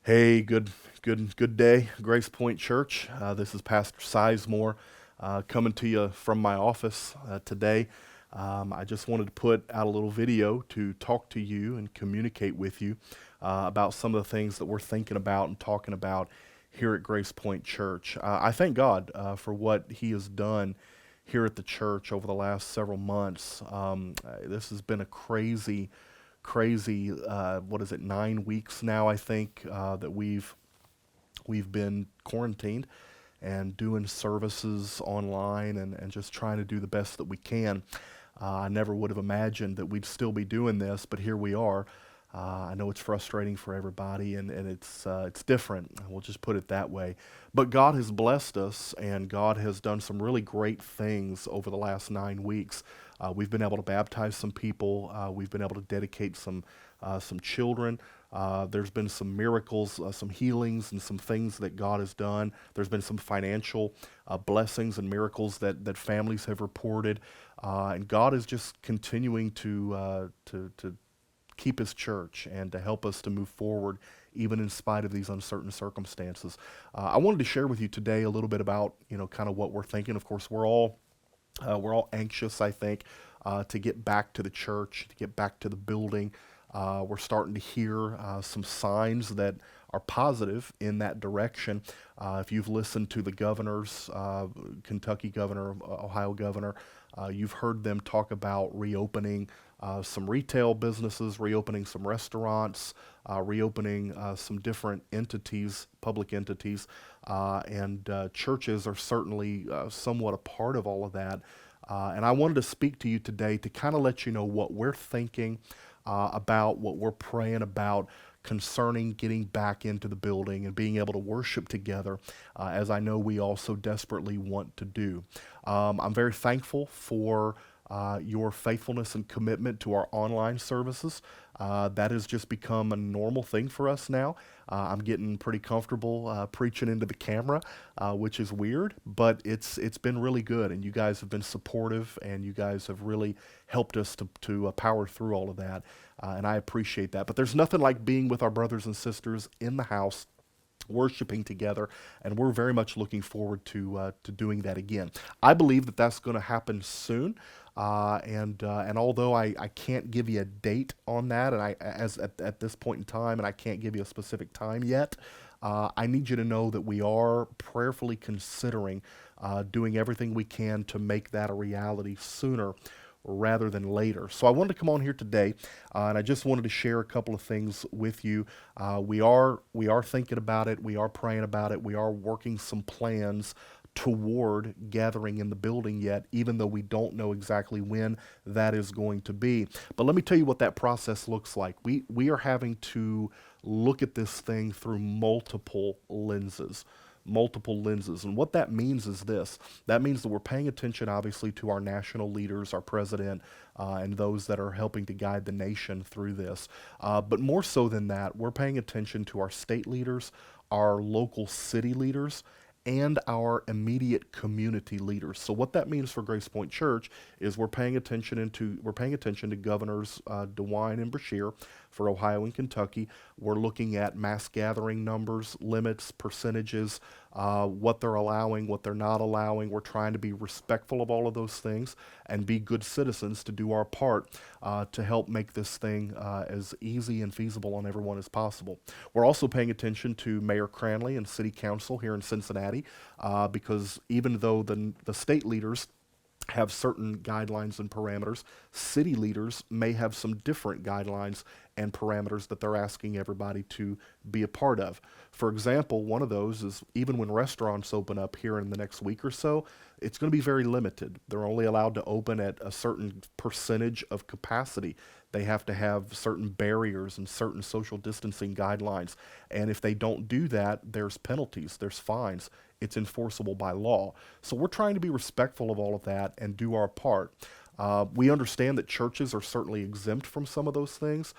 Hey, good day, Grace Point Church. This is Pastor Sizemore coming to you from my office today. I just wanted to put out a little video to talk to you and communicate with you about some of the things that we're thinking about and talking about here at Grace Point Church. I thank God for what He has done here at the church over the last several months. This has been a crazy, what is it, 9 weeks now, I think, that we've been quarantined and doing services online and just trying to do the best that we can. I never would have imagined that we'd still be doing this, but here we are. I know it's frustrating for everybody, and it's different. We'll just put it that way. But God has blessed us, and God has done some really great things over the last 9 weeks. We've been able to baptize some people. We've been able to dedicate some children. There's been some miracles, some healings, and some things that God has done. There's been some financial blessings and miracles that families have reported, and God is just continuing to keep His church and to help us to move forward, even in spite of these uncertain circumstances. I wanted to share with you today a little bit about kind of what we're thinking. Of course, we're all anxious, I think, to get back to the church, to get back to the building. We're starting to hear some signs that are positive in that direction. If you've listened to the governors, Kentucky governor, Ohio governor, you've heard them talk about reopening some retail businesses, reopening some restaurants, reopening some different entities, public entities, and churches are certainly somewhat a part of all of that. And I wanted to speak to you today to kind of let you know what we're thinking about, what we're praying about concerning getting back into the building and being able to worship together, as I know we also desperately want to do. I'm very thankful for your faithfulness and commitment to our online services. That has just become a normal thing for us now. I'm getting pretty comfortable preaching into the camera, which is weird, but it's been really good, and you guys have been supportive, and you guys have really helped us to power through all of that, and I appreciate that. But there's nothing like being with our brothers and sisters in the house worshiping together, and we're very much looking forward to doing that again. I believe that that's going to happen soon, and although I can't give you a date on that, and I as at this point in time, and I can't give you a specific time yet. I need you to know that we are prayerfully considering doing everything we can to make that a reality sooner rather than later. So I wanted to come on here today, and I just wanted to share a couple of things with you. We are thinking about it. We are praying about it. We are working some plans toward gathering in the building yet, even though we don't know exactly when that is going to be. But let me tell you what that process looks like. We are having to look at this thing through multiple lenses. And what that means is this: that means that we're paying attention, obviously, to our national leaders, our president, and those that are helping to guide the nation through this. But more so than that, we're paying attention to our state leaders, our local city leaders, and our immediate community leaders. So what that means for Grace Point Church is we're paying attention to Governors DeWine and Brashear for Ohio and Kentucky. We're looking at mass gathering numbers, limits, percentages, what they're allowing, what they're not allowing. We're trying to be respectful of all of those things and be good citizens to do our part to help make this thing as easy and feasible on everyone as possible. We're also paying attention to Mayor Cranley and City Council here in Cincinnati, because even though the state leaders have certain guidelines and parameters, city leaders may have some different guidelines and parameters that they're asking everybody to be a part of. For example, one of those is even when restaurants open up here in the next week or so, it's going to be very limited. They're only allowed to open at a certain percentage of capacity. They have to have certain barriers and certain social distancing guidelines. And if they don't do that, there's penalties, there's fines. It's enforceable by law. So we're trying to be respectful of all of that and do our part. We understand that churches are certainly exempt from some of those things,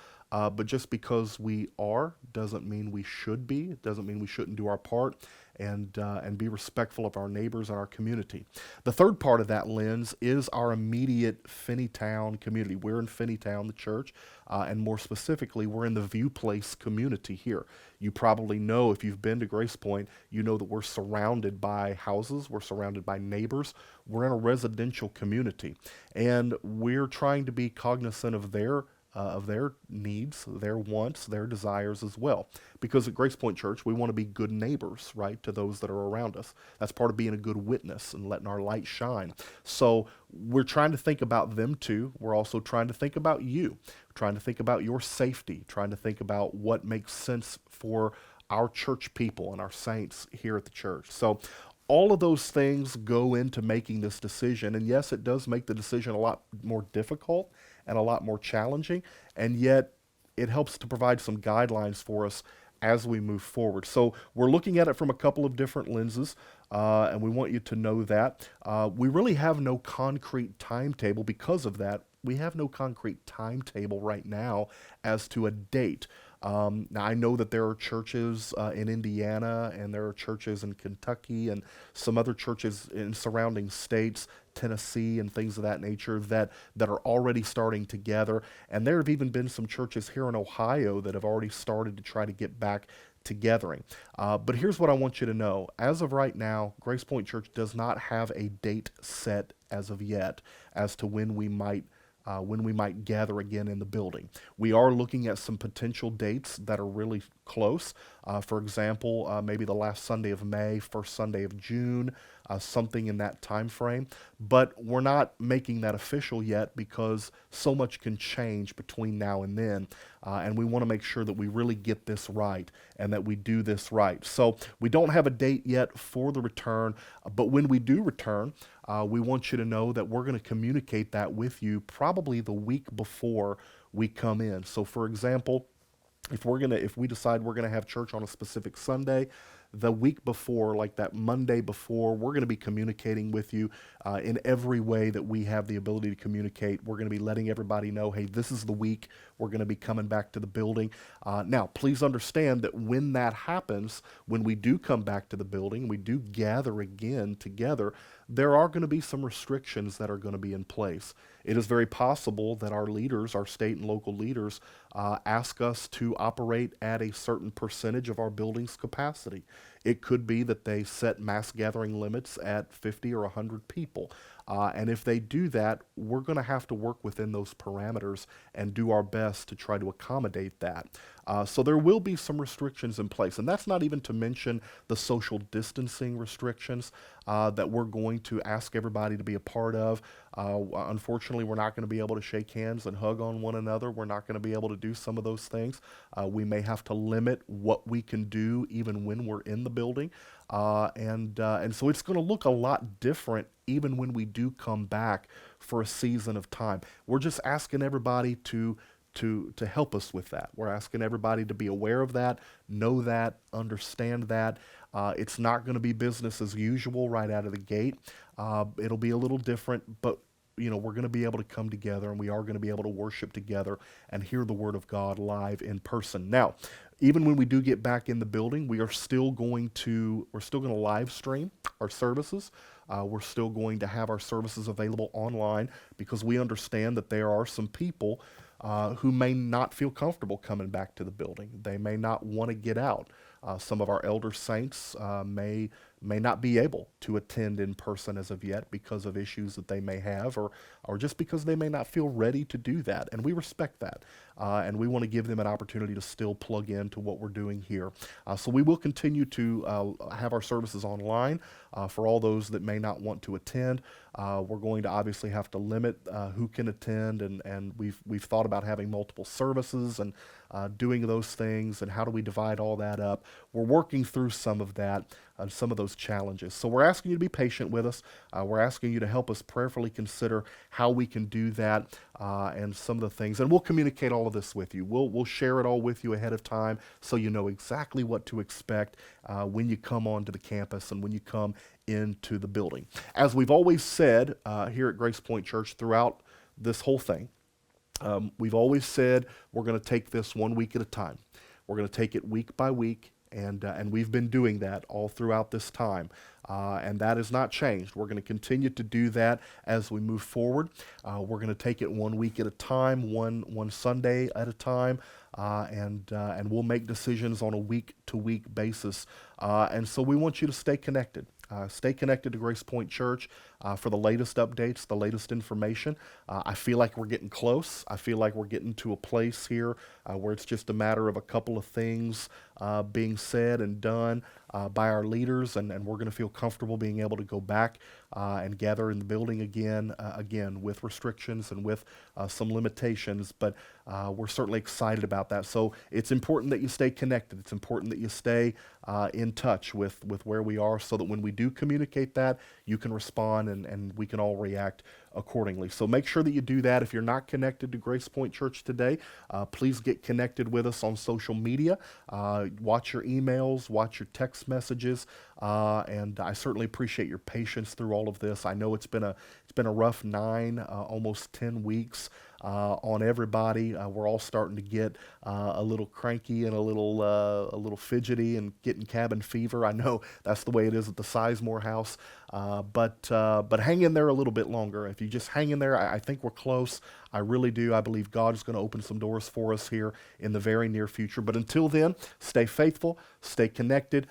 but just because we are doesn't mean we should be. It doesn't mean we shouldn't do our part and be respectful of our neighbors and our community. The third part of that lens is our immediate Finneytown community. We're in Finneytown, the church, and more specifically, we're in the View Place community here. You probably know, if you've been to Grace Point, you know that we're surrounded by houses, we're surrounded by neighbors, we're in a residential community, and we're trying to be cognizant of their needs, their wants, their desires as well. Because at Grace Point Church, we want to be good neighbors, right, to those that are around us. That's part of being a good witness and letting our light shine. So we're trying to think about them too. We're also trying to think about you, trying to think about your safety, trying to think about what makes sense for our church people and our saints here at the church. So all of those things go into making this decision. And yes, it does make the decision a lot more difficult and a lot more challenging. And yet it helps to provide some guidelines for us as we move forward. So we're looking at it from a couple of different lenses, and we want you to know that. We really have no concrete timetable because of that. We have no concrete timetable right now as to a date. Now, I know that there are churches in Indiana, and there are churches in Kentucky, and some other churches in surrounding states, Tennessee, and things of that nature that are already starting to gather. And there have even been some churches here in Ohio that have already started to try to get back togethering. But here's what I want you to know. As of right now, Grace Point Church does not have a date set as of yet as to when we might gather again in the building. We are looking at some potential dates that are really close. For example, maybe the last Sunday of May, first Sunday of June, something in that time frame. But we're not making that official yet because so much can change between now and then. And we want to make sure that we really get this right and that we do this right. So we don't have a date yet for the return, but when we do return, we want you to know that we're going to communicate that with you probably the week before we come in. So for example, if we decide we're gonna have church on a specific Sunday, the week before, like that Monday before, we're gonna be communicating with you in every way that we have the ability to communicate. We're gonna be letting everybody know, hey, this is the week we're gonna be coming back to the building. Now, please understand that when that happens, when we do come back to the building, we do gather again together, there are going to be some restrictions that are going to be in place. It is very possible that our leaders, our state and local leaders, ask us to operate at a certain percentage of our building's capacity. It could be that they set mass gathering limits at 50 or 100 people. And if they do that, we're going to have to work within those parameters and do our best to try to accommodate that. So there will be some restrictions in place. And that's not even to mention the social distancing restrictions that we're going to ask everybody to be a part of. Unfortunately, we're not going to be able to shake hands and hug on one another. We're not going to be able to do some of those things. We may have to limit what we can do even when we're in the building. And so it's going to look a lot different even when we do come back for a season of time. We're just asking everybody to help us with that. We're asking everybody to be aware of that, know that, understand that. It's not going to be business as usual right out of the gate. It'll be a little different, but we're going to be able to come together, and we are going to be able to worship together and hear the Word of God live in person. Now, even when we do get back in the building, we're still going to live stream our services. We're still going to have our services available online because we understand that there are some people who may not feel comfortable coming back to the building. They may not want to get out. Some of our elder saints may not be able to attend in person as of yet because of issues that they may have, or just because they may not feel ready to do that. And we respect that. And we want to give them an opportunity to still plug into what we're doing here. So we will continue to have our services online for all those that may not want to attend. We're going to obviously have to limit who can attend, and we've thought about having multiple services and doing those things, and how do we divide all that up. We're working through some of that, some of those challenges. So we're asking you to be patient with us. We're asking you to help us prayerfully consider how we can do that and some of the things. And we'll communicate all of this with you. We'll share it all with you ahead of time so you know exactly what to expect when you come onto the campus and when you come into the building. As we've always said here at Grace Point Church throughout this whole thing, We've always said we're going to take this 1 week at a time. We're going to take it week by week, and we've been doing that all throughout this time. And that has not changed. We're going to continue to do that as we move forward. We're going to take it 1 week at a time, one Sunday at a time, and we'll make decisions on a week-to-week basis. And so we want you to stay connected. Stay connected to Grace Point Church for the latest updates, the latest information. I feel like we're getting close. I feel like we're getting to a place here where it's just a matter of a couple of things being said and done by our leaders, and we're going to feel comfortable being able to go back and gather in the building again with restrictions and with some limitations, but we're certainly excited about that. So it's important that you stay connected. It's important that you stay in touch with where we are, so that when we do communicate that, you can respond and we can all react accordingly. So make sure that you do that. If you're not connected to Grace Point Church today, please get connected with us on social media. Watch your emails, watch your text messages, and I certainly appreciate your patience through all of this. I know it's been a rough 9, almost 10 weeks on everybody. We're all starting to get a little cranky and a little fidgety and getting cabin fever. I know that's the way it is at the Sizemore house, but hang in there a little bit longer. If you just hang in there, I think we're close. I really do. I believe God is going to open some doors for us here in the very near future. But until then, stay faithful, stay connected.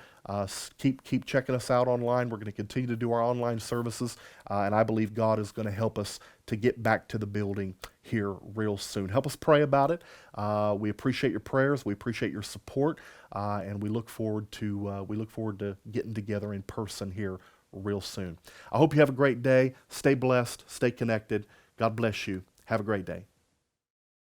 Keep checking us out online. We're going to continue to do our online services, and I believe God is going to help us to get back to the building here real soon. Help us pray about it. We appreciate your prayers. We appreciate your support, and we look forward to getting together in person here real soon. I hope you have a great day. Stay blessed. Stay connected. God bless you. Have a great day.